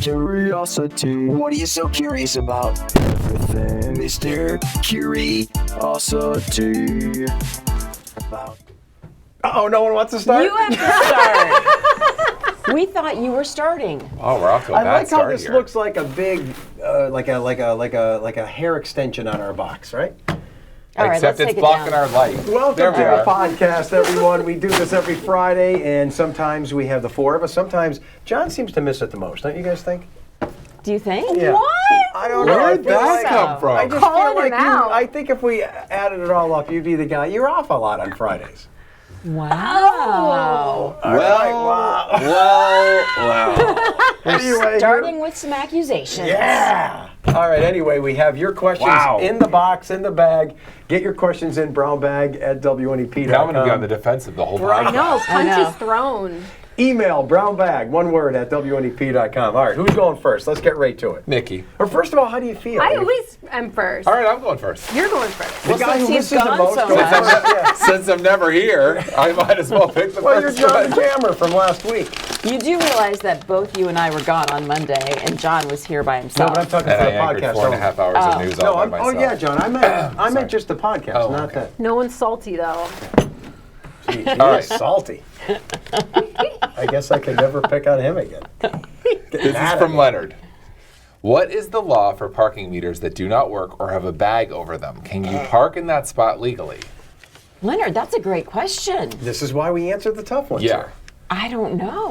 Curiosity. What are you so curious about? Everything, Mr. Curiosity. Oh, no one wants to start? You have to start. We thought you were starting. Oh, we're off to a I bad like how start this here. looks like a big, like a hair extension on our box, right? All right, Except let's it's take it blocking down. our light. Welcome There we to the are. podcast, everyone. We do this every Friday, and sometimes we have the four of us. Sometimes John seems to miss it the most, don't you guys think? Do you think? Yeah. What? I don't know. Where'd I feel that like- come from? I just Calling feel like him out. I think if we added it all up, you'd be the guy. You're off a lot on Fridays. Wow. Anyway, Starting with some accusations. yeah. All right. Anyway, we have your questions Wow. in the box, in the bag. Get your questions in brownbag@wnep.com. Now I'm going to be on the defensive the whole Right. time. No, punch know. is thrown. Email brownbag, one word, @wnep.com. All right, who's going first? Let's get right to it. Nikki. Or first of all, how do you feel? I always am first. All right, I'm going first. You're going first. the guy who Since he's misses the gone most so goes much. first. Yeah. Since I'm never here, I might as well pick the Well, you're first John one. the Jammer from last week. You do realize that both you and I were gone on Monday, and John was here by No, himself. but I'm talking And for I the anchored podcast. 4.5 hours of news all by myself. Oh yeah, John. I meant just the podcast, Oh, not okay. that. No one's salty though. Gee, he All right. is salty. I guess I could never pick on him again. This is from Leonard. What is the law for parking meters that do not work or have a bag over them? Can you park in that spot legally? Leonard, that's a great question. This is why we answer the tough ones. Yeah. here. I don't know.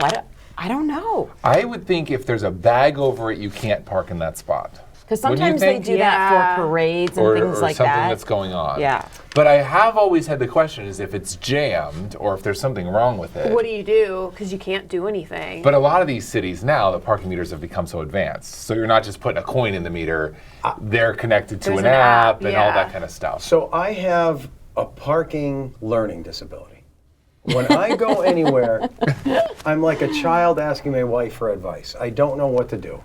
I don't know. I would think if there's a bag over it, you can't park in that spot. Because Wouldn't you sometimes they think? do that Yeah. for parades and Or things like something that. that's going on. Yeah. But I have always had the question is if it's jammed or if there's something wrong with it. What do you do? Because you can't do anything. But a lot of these cities now, the parking meters have become so advanced. So you're not just putting a coin in the meter. They're connected to There's an an app app, and all yeah. that kind of stuff. So I have a parking learning disability. When I go anywhere, I'm like a child asking my wife for advice. I don't know what to do.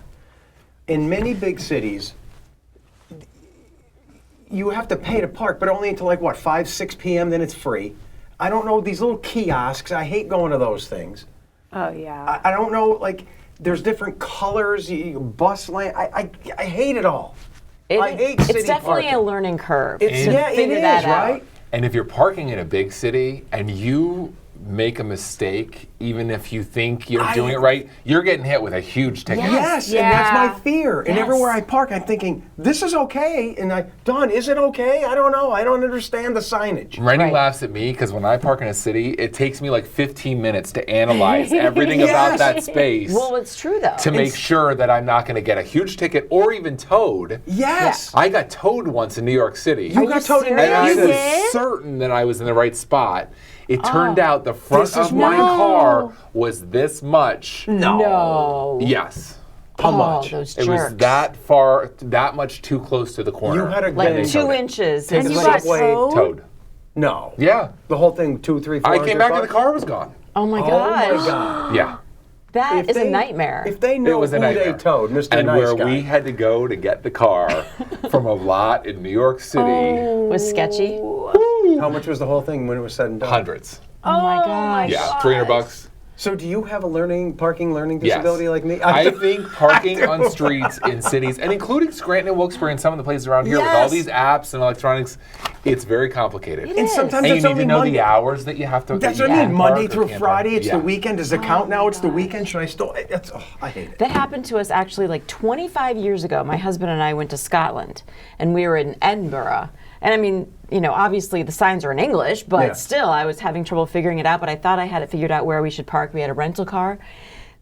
In many big cities, you have to pay to park, but only until like what, 5, 6 p.m., then it's free. I don't know, these little kiosks, I hate going to those things. Oh yeah. I don't know, like, there's different colors, bus lane, I hate it all. I hate city It's definitely parking. a learning curve. It's, to yeah, it figure is, that out. right? And if you're parking in a big city and you make a mistake, even if you think you're doing it right, you're getting hit with a huge ticket. Yes, and that's my fear. And everywhere I park, I'm thinking, this is okay. And Don, is it okay? I don't know. I don't understand the signage. Rennie Right. laughs at me because when I park in a city, it takes me like 15 minutes to analyze everything about that space Well, it's true though. to make sure that I'm not going to get a huge ticket or even towed. Yes. I got towed once in New York City. You got towed in And I New York was City? certain that I was in the right spot. It turned out the front This is of my why- car was this much. No. Yes. How much? Those It jerks. was that far, that much too close to the corner. You had a like been 2 inches. Take is the you what got it's- subway. towed. No. Yeah. The whole thing, 2, 3, 4. I came back and the car was gone. Oh my Oh gosh. my God. Yeah. That If is they- a nightmare. If they It know was who a nightmare. they towed, Mr. And Nice where Guy. we had to go to get the car from a lot in New York City, Was sketchy. How much was the whole thing when it was said and done? hundreds. Oh my gosh. Yeah, $300. So do you have a parking learning Yes. disability like me? I think parking I do. on streets in cities, and including Scranton and Wilkes-Barre and some of the places around here with all Yes. these apps and electronics, it's very complicated. And sometimes And you it's need only to know Monday. the hours that you have to. That's that what you I can mean. park Monday or through can't Friday, park. it's Yeah. the weekend. Does it count now? It's the weekend. Should I still? I hate it. That happened to us actually like 25 years ago. My husband and I went to Scotland, and we were in Edinburgh. And I mean, you know, obviously the signs are in English, but Yeah. still I was having trouble figuring it out, but I thought I had it figured out where we should park. We had a rental car.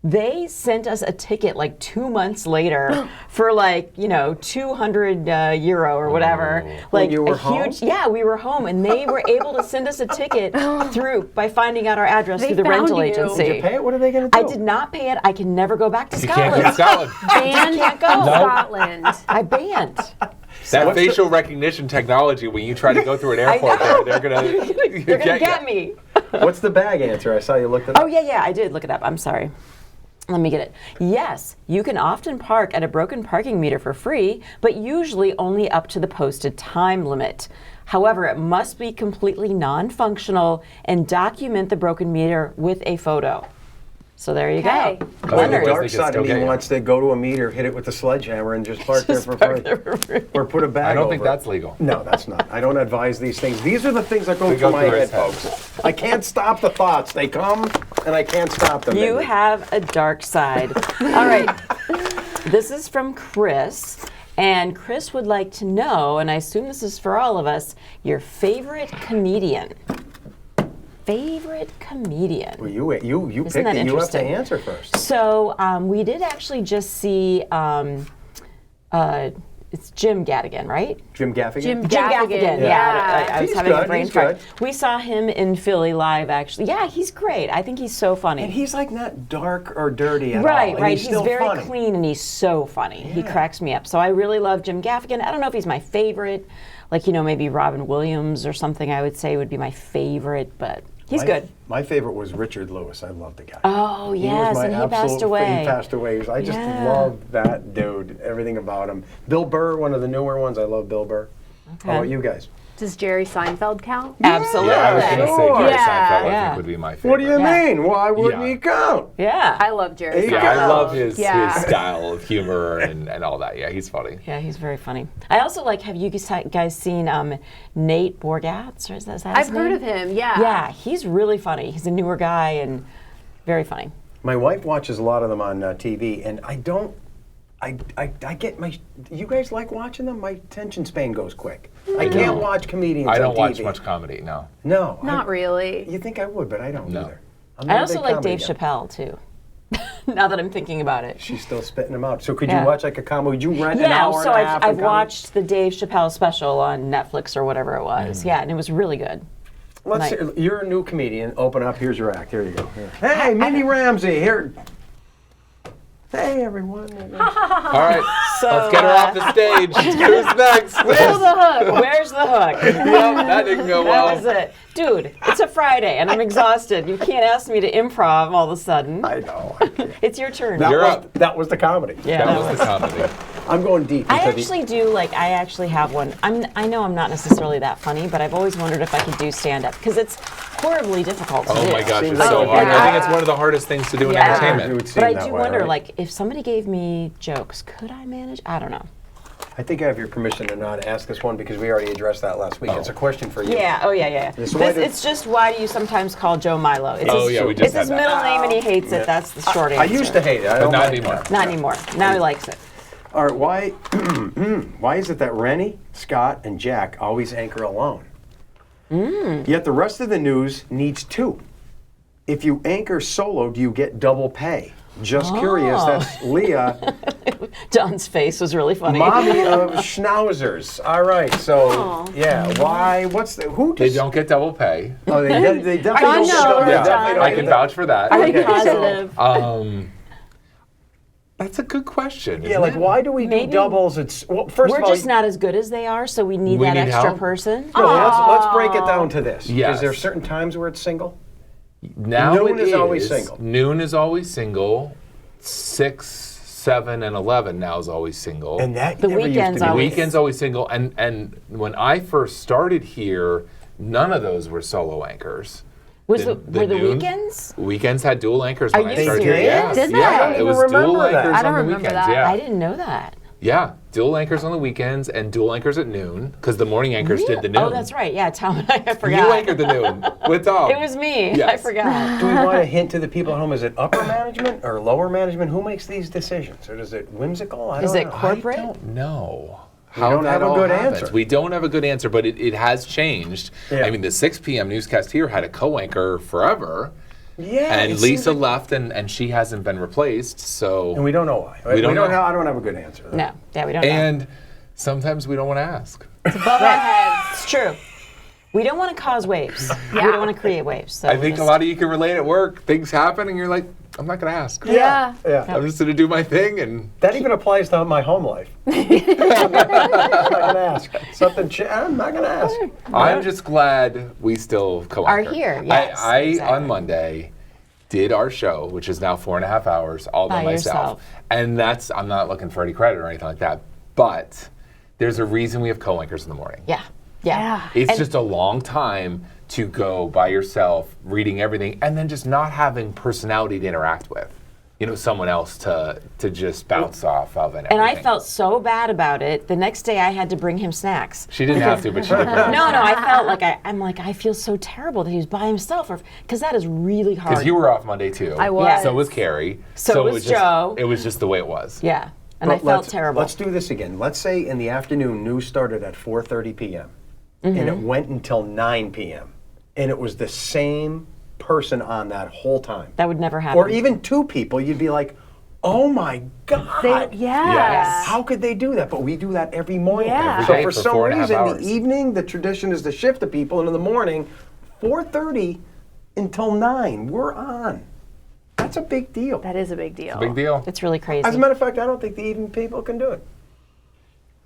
They sent us a ticket like 2 months later for like, you know, 200 euro or whatever. Like you were a home? huge, yeah, we were home, and they were able to send us a ticket through by finding out our address They through the found rental you. agency. Did you pay it? What are they going to do? I did not pay it. I can never go back to You can't Scotland. go to Scotland. Banned can't go. from No. Scotland. I banned. That facial recognition technology, when you try to go through an airport, know. they're gonna They're gonna get me. What's the bag answer? I saw you looked it up. Oh yeah, I did look it up. I'm sorry. Let me get it. Yes, you can often park at a broken parking meter for free, but usually only up to the posted time limit. However, it must be completely non-functional and document the broken meter with a photo. So there you Okay. go. The Leonard. dark They can side still of get me you. wants to go to a meter, hit it with a sledgehammer, and just park there for free. Or put a bag I don't think over it. that's legal. No, that's not. I don't advise these things. These are the things that go They through go my through head, his head. folks. I can't stop the thoughts. They come, and I can't stop them. You Mindy. have a dark side. All right. This is from Chris. And Chris would like to know, and I assume this is for all of us, your favorite comedian. Favorite comedian. Well, you picked that it. You have to interesting? answer first. So we did actually just see, it's Jim Gaffigan, right? Jim Gaffigan? Jim Jim Gaffigan, Gaffigan, yeah. I was He's having a good, brain he's fart. good. We saw him in Philly live, actually. Yeah, he's great. I think he's so funny. And he's like not dark or dirty at Right, all. and right. He's He's still very funny. clean and he's so funny. He Yeah. cracks me up. So I really love Jim Gaffigan. I don't know if he's my favorite. Like, maybe Robin Williams or something I would say would be my favorite, but he's good. My favorite was Richard Lewis. I love the guy. Oh, He yes, was my and he passed absolute- away. He passed away. I just Yeah. love that dude. Everything about him. Bill Burr, one of the newer ones. I love Bill Burr. How about you guys? Does Jerry Seinfeld count? Absolutely. Yeah, I was going to say Jerry Yeah. Seinfeld, I Yeah. think, would be my favorite. What do you Yeah. mean? Why wouldn't Yeah. he count? Yeah. I love Jerry Yeah, Seinfeld. Yeah, I love his Yeah. style of humor and all that. Yeah, he's funny. Yeah, he's very funny. I also like, have you guys seen Nate Borgatz? Or is that his I've heard name? of him, yeah. Yeah, he's really funny. He's a newer guy and very funny. My wife watches a lot of them on TV, and I don't. I get my. You guys like watching them? My attention span goes quick. I can't watch comedians I on don't TV. watch much comedy, no. No. Not really. You think I would, but I don't No. either. I'm I not a also big like comedy Dave guy. Chappelle, too. Now that I'm thinking about it. She's still spitting them out. So could Yeah. you watch like a comedy? Would you rent an Yeah, hour so and a half? I've of comedy? watched the Dave Chappelle special on Netflix or whatever it was. Yeah, and it was really good. Let's. Nice. You're a new comedian. Open up. Here's your act. Here you go. Here. Hey, Mindy Ramsey. Here. Hey, everyone. All right, So, let's get her off the stage. Who's next? Pull the hook. Where's the hook? Yep, that didn't go well. That was it. Dude, it's a Friday and I'm exhausted. You can't ask me to improv all of a sudden. I know. It's your turn. You're up. That was the comedy. Yeah. That was the comedy. I'm going deep. I into the- actually do, I actually have one. I know I'm not necessarily that funny, but I've always wondered if I could do stand-up because it's horribly difficult to do. Oh my gosh, Seems it's so like- hard. Yeah. I think it's one of the hardest things to do in Yeah. You entertainment. would seem But I that do way, wonder, right? if somebody gave me jokes, could I manage? I don't know. I think I have your permission to not ask this one because we already addressed that last week. It's a question for you. Yeah, oh yeah. This way to- It's just, why do you sometimes call Joe Milo? It's Oh, his, yeah, we just it's his had that. middle name and he hates it. That's the short answer. I used to hate it. I But don't not like it. anymore. Not anymore. Now he likes it. All right, why is it that Rennie, Scott, and Jack always anchor alone? Yet the rest of the news needs two. If you anchor solo, do you get double pay? Just curious. That's Leah, John's face was really funny. mommy of schnauzers. All right, so yeah, why? What's the who? They Just, don't get double pay. Oh, they definitely I don't. know. They Yeah, definitely don't I get can that. vouch for that. Are you Okay, so- positive? That's a good question. Yeah, isn't like it? why do we do Maybe doubles? It's well, first We're of all, just not as good as they are, so we need We that need extra help? person. no, let's break it down to this. Yes. Is there certain times where it's single? Now Noon it is always single. Noon is always single. 6, 7, and 11 now is always single. And that The never used weekends to be. always- Weekend's always single. And when I first started here, none of those were solo anchors. Were the noon- weekends? Weekends had dual anchors Are when I you started serious? here. Yeah, Did they? yeah, I don't it even was remember dual that. anchors I don't on the remember weekends. that. Yeah. I didn't know that. Yeah, dual anchors on the weekends and dual anchors at noon because the morning anchors did the noon. Oh, that's right. Yeah, Tom and I forgot. You anchored the noon with Tom. It was me. I Yes. forgot. Do we want to hint to the people at home? Is it upper management or lower management? Who makes these decisions? Or is it whimsical? I Is don't it know. corporate? I don't know. We don't that have a all good happens. answer. We don't have a good answer, but it has changed. Yeah. I mean, the 6 p.m. newscast here had a co-anchor forever, Yeah. and it Lisa seems like- left, and she hasn't been replaced. So And we don't know why. We don't know. I don't have a good answer. No. Yeah, we don't know. and sometimes we don't want to ask. Above our heads. It's true. We don't want to cause waves. We Yeah. don't want to create waves. So I think a lot of you can relate at work. Things happen, and you're like, I'm not going to ask. Yeah. Yeah. I'm just going to do my thing, and That even applies to my home life. I'm not going to ask. I'm not going to ask. I'm just glad we still co-anchor. Are here, yes, I exactly. on Monday did our show, which is now 4.5 hours, all by By myself. yourself. And I'm not looking for any credit or anything like that, but there's a reason we have co-anchors in the morning. Yeah. Yeah. It's And- just a long time to go by yourself, reading everything, and then just not having personality to interact with. You know, someone else to just bounce off of and everything. And I felt so bad about it. The next day I had to bring him snacks. She didn't have to, but she did. No, I felt like I feel so terrible that he was by himself, because that is really hard. Because you were off Monday too. I was. Yeah. So was Carrie. So it was just, Joe. It was just the way it was. Yeah, and But I felt terrible. Let's do this again. Let's say in the afternoon, news started at 4:30 p.m. and it went until 9 p.m. and it was the same person on that whole time. That would never happen. Or even two people, you'd be like, oh my God. Yes. How could they do that? But we do that every morning. Yeah. Every So day for for some 4.5 reason, hours. the evening, the tradition is to shift the people, and in the morning, 4:30 until 9, we're on. That's a big deal. That is a big deal. Big deal. It's really crazy. As a matter of fact, I don't think the evening people can do it.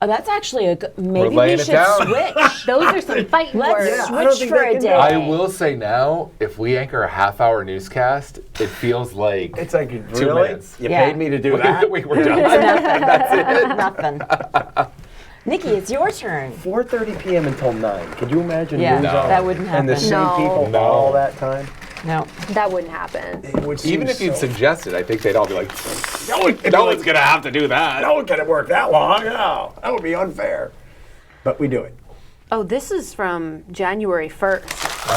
Oh, that's actually a good. Maybe we laying it should down. switch. Those are some fighting Let's words. Yeah, I don't switch think for they a can do day. it. I will say now, if we anchor a half-hour newscast, it feels like It's like, 2 really? minutes. You Yeah. paid me to do that? we were done. Nothing. Nikki, it's your turn. 4:30 p.m. until 9. Could you imagine Yeah, news No. on? that wouldn't And the happen. same No. people No. all that time? No. That wouldn't happen. It would seem Even if you'd so- suggested, I think they'd all be like, No one, no one's going to have to do that. no one can work that long. No, that would be unfair. But we do it. Oh, this is from January 1st.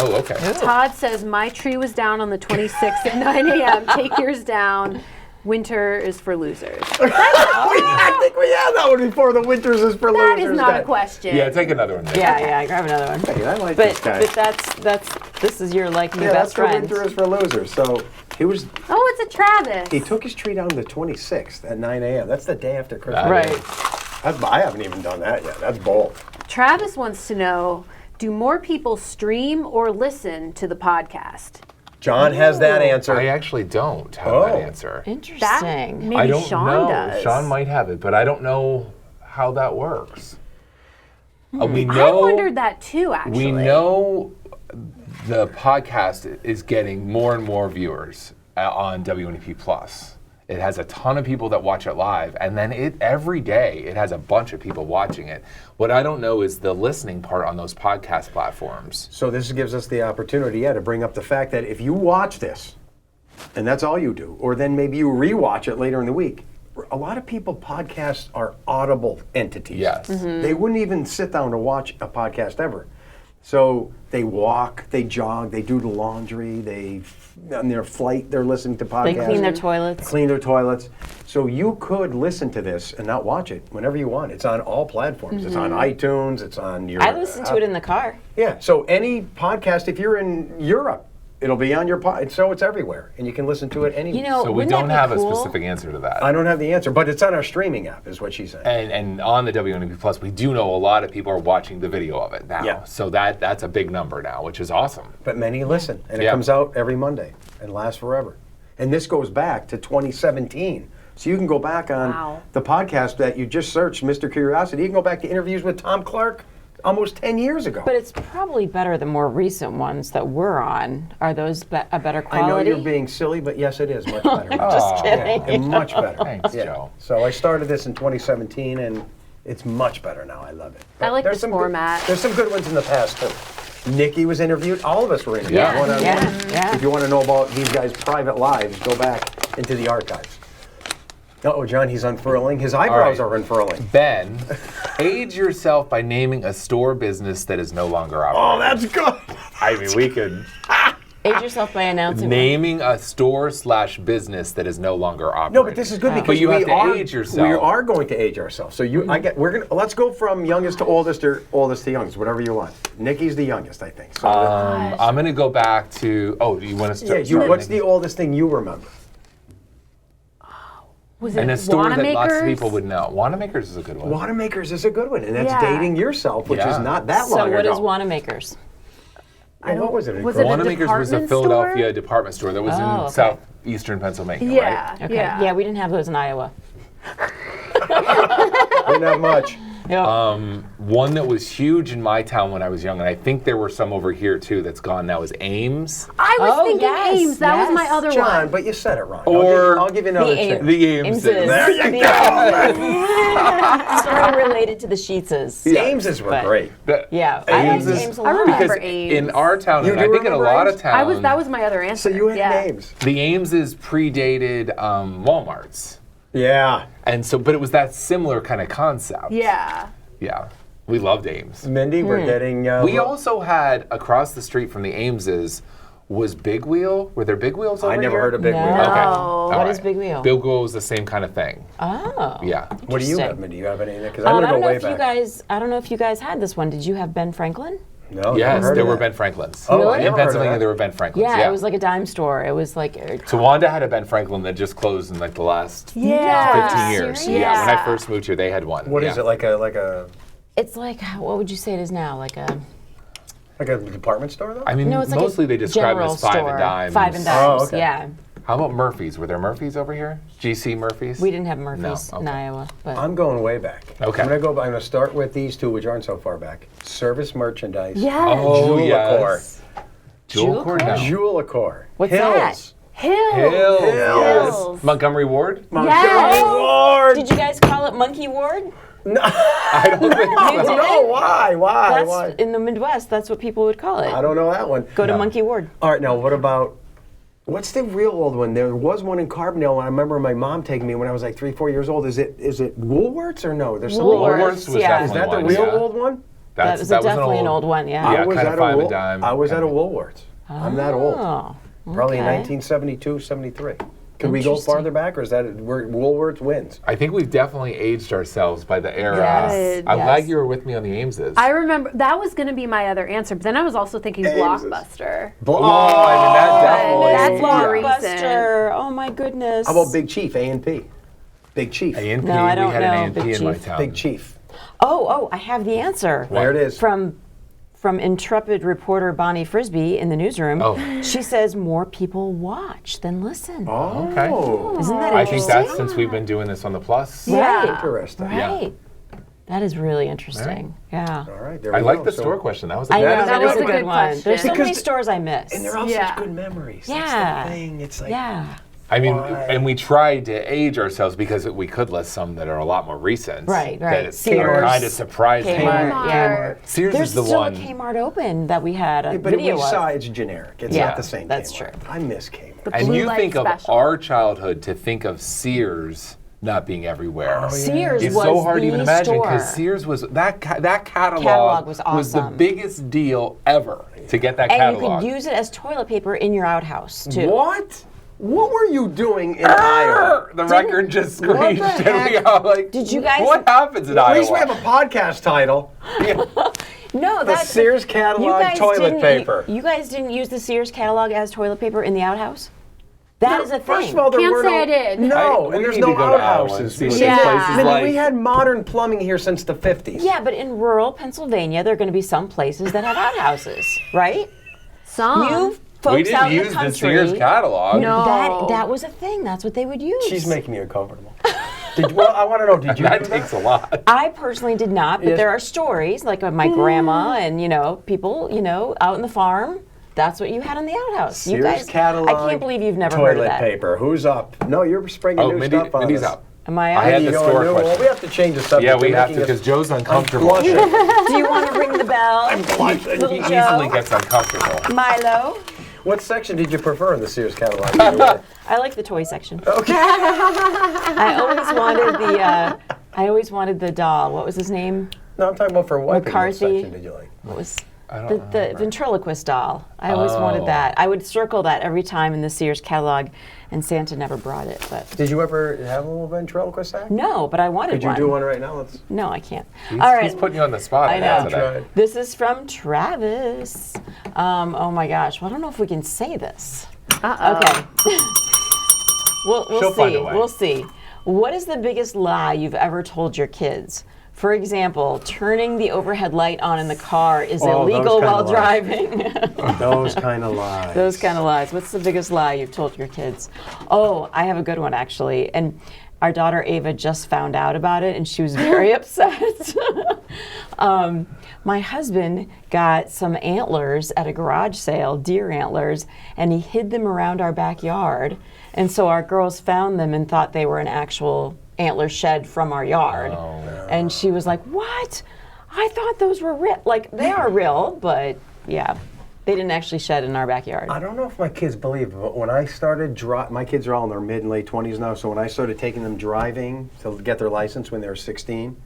Oh, okay. Todd says, my tree was down on the 26th at 9 a.m. Take yours down. Winter is for losers. I think we had that one before. The winters is for That losers. is not guy. a question. Yeah, take another one. Nick. Yeah, grab another one. Hey, I like this guy. But this is your like new Yeah, that's best the friend. winter is for losers. So he was. Oh, it's a Travis. He took his tree down the 26th at 9 a.m. That's the day after Christmas. Right. I haven't even done that yet. That's bold. Travis wants to know, do more people stream or listen to the podcast? John has that answer. I actually don't have Oh. that answer. That Interesting. maybe I don't Sean know. does. Sean might have it, but I don't know how that works. We I know. wondered that too, actually. We know the podcast is getting more and more viewers on WNEP Plus. It has a ton of people that watch it live, and then every day it has a bunch of people watching it. What I don't know is the listening part on those podcast platforms. So this gives us the opportunity, to bring up the fact that if you watch this, and that's all you do, or then maybe you rewatch it later in the week, a lot of people, podcasts are audible entities. Yes. They wouldn't even sit down to watch a podcast ever. So they walk, they jog, they do the laundry, on their flight, they're listening to podcasts. They clean their toilets. Clean their toilets. So you could listen to this and not watch it whenever you want. It's on all platforms. It's on iTunes. It's on your. I listen to it in the car. Yeah. So any podcast, if you're in Europe, it'll be on your pod. So it's everywhere, and you can listen to it anywhere. You know, So we wouldn't that don't be have cool? a specific answer to that. I don't have the answer, but it's on our streaming app, is what she's saying. And on the WNEP Plus, we do know a lot of people are watching the video of it now. Yeah. So that's a big number now, which is awesome. But many listen, and it Yeah. comes out every Monday and lasts forever. And this goes back to 2017. So you can go back on Wow. the podcast that you just searched, Mr. Curiosity. You can go back to interviews with Tom Clark almost 10 years ago. But it's probably better the more recent ones that we're on. Are those a better I know quality? you're being silly, but yes, it is much better. Just kidding. Yeah, much better. Thanks, Joe. So I started this in 2017, and it's much better now. I love it. I like there's this some good- format. There's some good ones in the past, too. Nikki was interviewed. All of us were interviewed. Yeah. one-on-one. Yeah. If you want to know about these guys' private lives, go back into the archives. Oh, John, he's unfurling. His eyebrows right. are unfurling. Ben, age yourself by naming a store business that is no longer operating. Oh, that's good. I mean, we could. Age yourself by announcing. Naming a store/business that is no longer operating. No, but this is good because But you we have to are, age yourself. We are going to age ourselves. So let's go from youngest to oldest, or oldest to youngest, whatever you want. Nikki's the youngest, I think. So I'm going to go back to. Oh, do you want to start? what's the oldest thing you remember? Was it And a store that lots of Wanamaker's? people would know. Wanamaker's is a good one. Wanamakers is a good one, and that's Yeah. dating yourself, which is Yeah. not that So long what ago. is Wanamaker's? Well, what was it? Was it a Wanamaker's was a department Philadelphia store? department store that was Oh, in okay. southeastern Pennsylvania, Yeah, right? Okay. yeah. we didn't have those in Iowa. Didn't have much. One that was huge in my town when I was young, and I think there were some over here too that's gone now, is Ames. I was Oh, thinking yes, Ames. That was my yes. other John, one. but you said it wrong. Or I'll give you another The chance. The Ameses. There you The go. sort of related to the Sheetses. The Ameses were But- great. Yeah, I liked Ames is- Ames a I lot. remember Because Ames. in our town, You and do I think in a remember lot of Ames? towns, That was my other answer. So you had yeah. names. the Ameses predated Walmarts. Yeah. And so, but it was that similar kind of concept. Yeah. Yeah. We loved Ames. Mindy, we're getting. We also had across the street from the Ameses was Big Wheel. Were there Big Wheels over I never here? heard of Big No. Wheel. Okay. What All is Big Wheel? Big Wheel was the same kind of thing. Oh. Yeah. What do you Interesting. have, Mindy? Do you have anything? Because I I'm going to don't go know way if you back. guys. I don't know if you guys had this one. Did you have Ben Franklin? No, never Yes, heard there of were that. Ben Franklins. Oh, I Really? never In heard of Pennsylvania, that. there were Ben Franklins. Yeah, it was like a dime store. It was like. Tawanda had a Ben Franklin that just closed in like the last Yeah. 15 years. Serious? Yeah, when I Yeah. first moved here, they had one. What yeah. is it, like a It's like, what would you say it is now? Like a. department store though? I mean, No, it's like mostly a they describe it general as 5 store. and dimes. 5 and Oh, dimes. okay. Yeah. How about Murphy's? Were there Murphy's over here? GC Murphy's? We didn't have Murphy's No, in okay. Iowa, but. I'm going way back. Okay. I'm going to start with these two, which aren't so far back. Service merchandise. Yes. Oh, Jewel yes. Jewel Jewel Core? No. Jewel Accor. What's Hills. that? Hills. Hills. Hills. Yes. Montgomery Ward? Yes. Lord. Did you guys call it Monkey Ward? I don't think You so. did? No, why? That's Why? in the Midwest. That's what people would call it. I don't know that one. Go to No. Monkey Ward. All right, now what about, what's the real old one? There was one in Carbondale, and I remember my mom taking me when I was like 3-4 years old. Is it Woolworths or no? There's something. Woolworths. Woolworths was Yeah. Is definitely that the one, real yeah. old one? That was an definitely an old one, yeah. Yeah, I was kind of at 5 a and dime. I was at a kind of- Woolworths. I'm that old. Oh, Probably in okay. 1972, 73. Could we go Interesting. farther back, or is that where Woolworths wins? I think we've definitely aged ourselves by the era. Yes. I'm Yes. glad you were with me on the Ameses. I remember that was going to be my other answer, but then I was also thinking Blockbuster. Oh, I mean, that definitely. That's more Blockbuster. Oh my goodness. How about Big Chief, A&P? Big Chief. A&P, No, I don't we had know, an A&P Big in my Chief. town. Big Chief. Oh, I have the answer. There it is. From intrepid reporter Bonnie Frisbee in the newsroom. Oh. She says more people watch than listen. Oh. Okay. Isn't that I think interesting? that's since we've been doing this on the Plus. Right. Interesting. Yeah. Right. That is really interesting. Yeah. All right, there we I go. like the So- store question. That was a I good know, That is that a is a good good one. question. There's so many Because- stores I miss. And they're all Yeah. such good memories. Yeah. That's the thing. It's like, Yeah. I mean, Why? and we tried to age ourselves because we could list some that are a lot more recent. Right. That it's Sears, kind of surprising. Kmart. Yeah. Kmart. Sears There's is the still one. a Kmart open that we had a but video we of. saw it's generic. It's Yeah, not the same. that's Kmart. true. I miss Kmart. And Blue you light think of special. our childhood to think of Sears not being everywhere. Sears It's was so hard to the even imagine store. because Sears was that catalog Catalog was the awesome. biggest deal ever to get that And catalog. you could use it as toilet paper in your outhouse too. What? What were you doing in Iowa? The record just What the screeched, and we heck? all like, Did you guys- What happens in At Iowa? least we have a podcast title. No, The that's Sears you catalog guys toilet didn't- paper. You guys didn't use the Sears catalog as toilet paper in the outhouse? That is a thing. First of all, there Can't were say no, I did. No, We and there's need no to go to Iowa and outhouses. see what Yeah. this place is I mean, like. we had modern plumbing here since the 50s. Yeah, but in rural Pennsylvania, there are going to be some places that have outhouses, right? Some. You folks we out didn't in use the the country. Sears catalog. No. That was a thing. That's what they would use. She's making me uncomfortable. Well, I want to know, did you That do takes a lot. I personally did not, but Yes. there are stories like of my grandma and people out in the farm. That's what you had in the outhouse. You Sears guys, catalog. I can't believe you've never heard of toilet that. paper. Who's up? No, you're springing Oh, new Mindy, stuff on Mindy's us. up. Am I I out? had You the going store new? question. Well, we have to change the subject. Yeah, we You're have to making because us- Joe's uncomfortable. blushing. Do you want to ring the bell? blushing. Little He Joe? easily gets uncomfortable. Milo? What section did you prefer in the Sears catalog? You were- I like the toy section. okay. I always wanted the doll. What was his name? No, I'm talking about for what McCarthy. section did you like? What was I don't the ventriloquist doll? I always wanted that. I would circle that every time in the Sears catalog, and Santa never brought it. But Did you ever have a little ventriloquist act? no, but I wanted Could you one. do one right now? Let's. No, I can't. He's, All right. he's putting you on the spot. I now know. today. Tried. This is from Travis. Oh my gosh. Well, I don't know if we can say this. Okay. we'll She'll see. find a way. We'll see. What is the biggest lie you've ever told your kids? For example, turning the overhead light on in the car is Oh, those illegal kind while of lies. driving. Those kind of lies. Those kind of lies. What's the biggest lie you've told your kids? Oh, I have a good one actually. And our daughter Ava just found out about it, and she was very upset. My husband got some antlers at a garage sale, deer antlers, and he hid them around our backyard. And so our girls found them and thought they were an actual antler shed from our yard. And she was like, "What? I thought those were real." Like, they are real, but yeah, they didn't actually shed in our backyard. I don't know if my kids believe it, but when I started my kids are all in their mid and late 20s now, so when I started taking them driving to get their license when they were 16,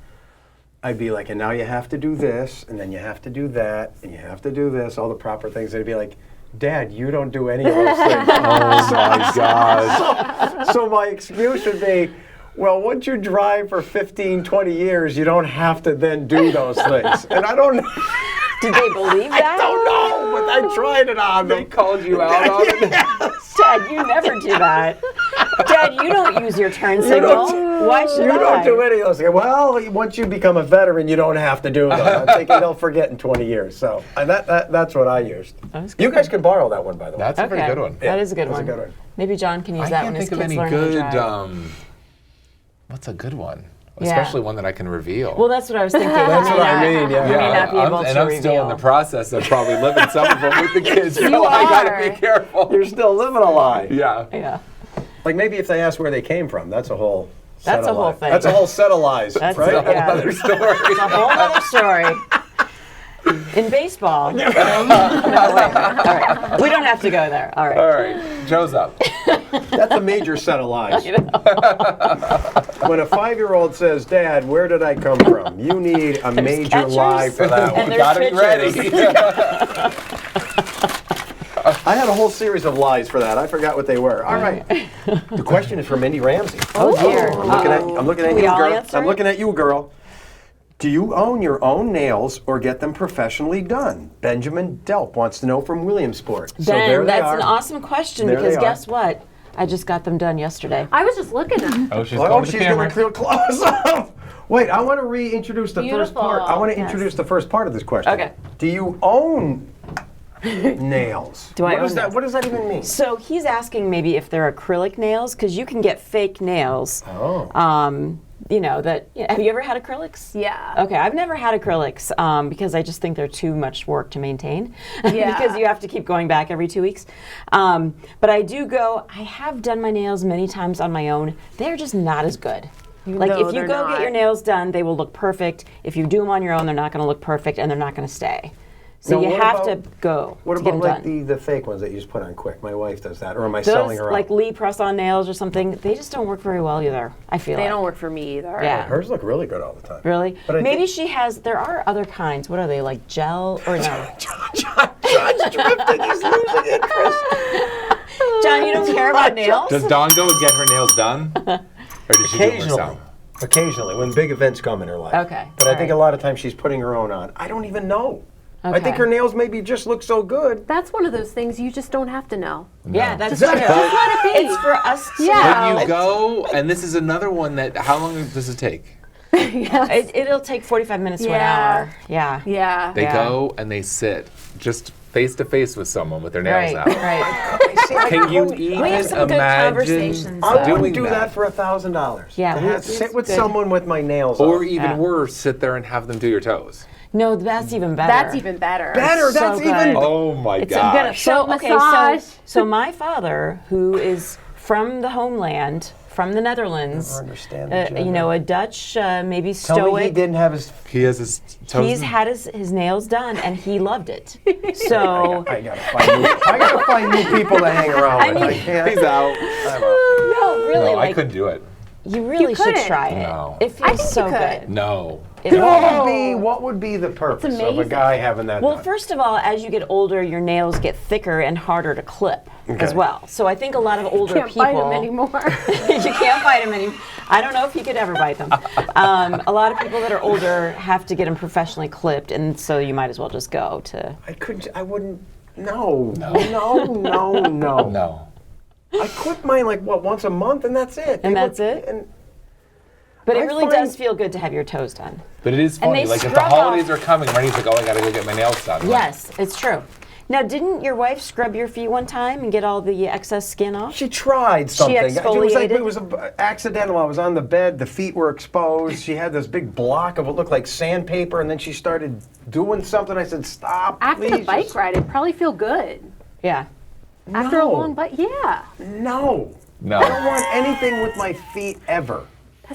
I'd be like, and now you have to do this, and then you have to do that, and you have to do this, all the proper things. They'd be like, "Dad, you don't do any of those things." Oh my God. So my excuse would be, well, once you drive for 15, 20 years, you don't have to then do those things. And I don't know. Did they believe that? I don't know, but I tried it on them. They called you out on it? Dad, you never do that. Dad, you don't use your turn signal. Why should I? You don't do any of those things. Well, once you become a veteran, you don't have to do that. I'm thinking they'll forget in 20 years. So and that's what I used. You guys can borrow that one, by the way. That's a pretty good one. That is a good That's one. a good one. Maybe John can use I that can't when his think of kids any learn how to good. drive. What's a good one? Yeah. Especially one that I can reveal. Well, that's what I was thinking. That's what I mean, yeah. You may not be able and to I'm still in the reveal. process of probably living some of them with the kids. You so I gotta are. be careful. You're still living a lie. Yeah. Yeah. Like maybe if they ask where they came from, that's a whole set That's of a whole lies. thing. That's a whole set of lies, That's right? it, yeah. Another story. It's a whole other story. In baseball. No, wait. All right. We don't have to go there. All right. All right, Joe's up. That's a major set of lies. When a 5-year-old says, "Dad, where did I come from?" You need a major catchers, lie for that and one. there's Gotta be pitchers. ready. I had a whole series of lies for that. I forgot what they were. All right. The question is from Mindy Ramsey. Oh, dear. I'm looking at We you, all girl. answer I'm it? looking at you, girl. Do you own your own nails or get them professionally done? Benjamin Delp wants to know from Williamsport. So there Ben, they that's are. an awesome question There because they are. guess what? I just got them done yesterday. I was just looking at Oh, she's Oh, going to she's the going camera. to close up. Wait, I want to reintroduce the first Beautiful. part. I want to Yes. introduce the first part of this question. Okay. Do you own nails? Do I What own is that? nails? What does that even mean? So he's asking maybe if they're acrylic nails because you can get fake nails. Oh. You know that. Have you ever had acrylics? Yeah. Okay, I've never had acrylics because I just think they're too much work to maintain. Yeah. Because you have to keep going back every 2 weeks. But I do go. I have done my nails many times on my own. They're just not as good. Like No, if you they're go get not. your nails done, they will look perfect. If you do them on your own, they're not going to look perfect and they're not going to stay. So Now, you what have to about- go What to get about them like done. the fake ones that you just put on quick? My wife does that, or am I Those selling her like out? Lee press-on nails or something, they just don't work very well either. I feel They like. don't work for me either. Yeah. Hers look really good all the time. Really? But I Maybe think- she has. There are other kinds. What are they like? Gel or no? John's drifting. He's losing interest. John, you don't care about nails? Does Dawn go and get her nails done? Or does she do them herself? Occasionally, when big events come in her life. Okay, But I all think right. a lot of times she's putting her own on. I don't even know. I think Okay. her nails maybe just look so good. That's one of those things you just don't have to know. Yeah, that's Just let true. it, just let it be. It's for us to Yeah. know. You go, and this is another one that, how long does it take? It'll take 45 minutes to an Yeah. hour. Yeah. Yeah. They Yeah. go and they sit just face to face with someone with their nails Right, out. right. Can you We have even some good imagine conversations, I though. wouldn't doing do that for $1,000. Yeah, To we- sit with good. someone with my nails Or on. even Yeah. worse, sit there and have them do your toes. No, that's even better. That's even better. Better. So That's good. even. Oh my It's gosh. gonna- So, Foot okay, massage. so my father, who is from the homeland, from the Netherlands, I don't understand the you know, a Dutch, maybe Tell me he stoic. didn't have his. He has his toes. He's had his nails done and he loved it. So I gotta find new people to hang around with. I can't. He's out. I'm out. no, really, No, I like couldn't do it. you really should couldn't. try it. No. It feels I think so you could. good. No. It What would be the purpose of a amazing. guy having that Well, done? first of all, as you get older, your nails get thicker and harder to clip as Okay. well. So I think a lot of older Can't people bite them anymore. you can't bite them anymore. I don't know if you could ever bite them. A lot of people that are older have to get them professionally clipped, and so you might as well just go to. I wouldn't. No. No. No. I clip mine like once a month, and that's it. And They that's look- it? And But I it really find- does feel good to have your toes done. But it is And funny. they Like if the scrub holidays off- are coming, Rennie's like, oh, I gotta go get my nails done. Like, Yes, it's true. Now, didn't your wife scrub your feet one time and get all the excess skin off? She tried something. exfoliated? It was accidental. I was on the bed. The feet were exposed. She had this big block of what looked like sandpaper, and then she started doing something. I said, "Stop, After please." the bike ride, it'd probably feel good. Yeah. After a long bike, yeah. No. No. I don't want anything with my feet ever,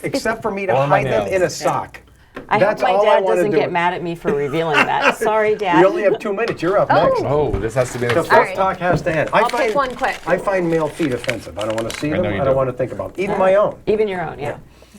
except for me to Or my hide them nails. in a sock. I That's hope my all I dad wanna doesn't do. get mad at me for revealing that. Sorry, Dad. We only have 2 minutes. You're up next. Oh, this has to be an The express. first talk has to end. I'll pick one quick. I find male feet offensive. I don't want to see them. know you I don't do. want to think about them. Even my own. Even your own, yeah.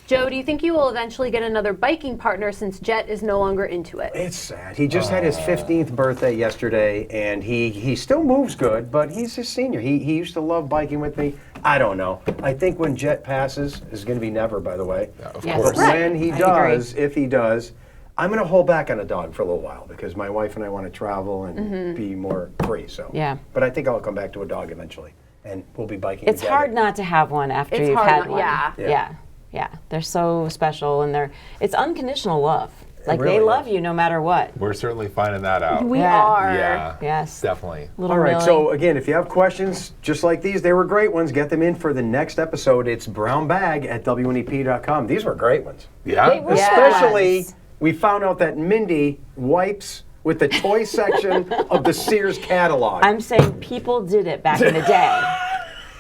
Joe, do you think you will eventually get another biking partner since Jet is no longer into it? It's sad. He just had his 15th birthday yesterday, and he still moves good, but he's a senior. He used to love biking with me. I don't know. I think when Jet passes, is going to be never, by the way. Of Yes. course. Right. When he I does, if he does, I'm going to hold back on a dog for a little while because my wife and I want to travel and be more free. So, Yeah. But I think I'll come back to a dog eventually, and we'll be biking It's together. hard not to have one after It's you've hard had not- one. yeah. Yeah. Yeah. They're so special, and it's unconditional love. Like really they love is. you no matter what. We're certainly finding that out. We Yeah. are. Yeah. Yes. Definitely. Little All right, Millie. so again, if you have questions just like these, they were great ones. Get them in for the next episode. It's brownbag@wnep.com. These were great ones. Yeah. They were. Especially, Yes. we found out that Mindi wipes with the toy section of the Sears catalog. I'm saying people did it back in the day.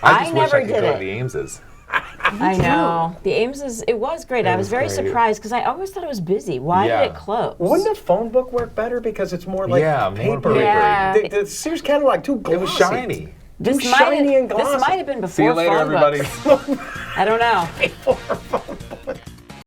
I just wish never I could did go it. to the Ameses. I know. The Ames it was great. I was was very great. surprised because I always thought it was busy. Why Yeah. did it close? Wouldn't a phone book work better because it's more like Yeah, more paper? papery. Yeah. The Sears catalog too glossy. It was shiny. This Too might shiny and this glossy. might have been before See you later, phone everybody. books. I don't know.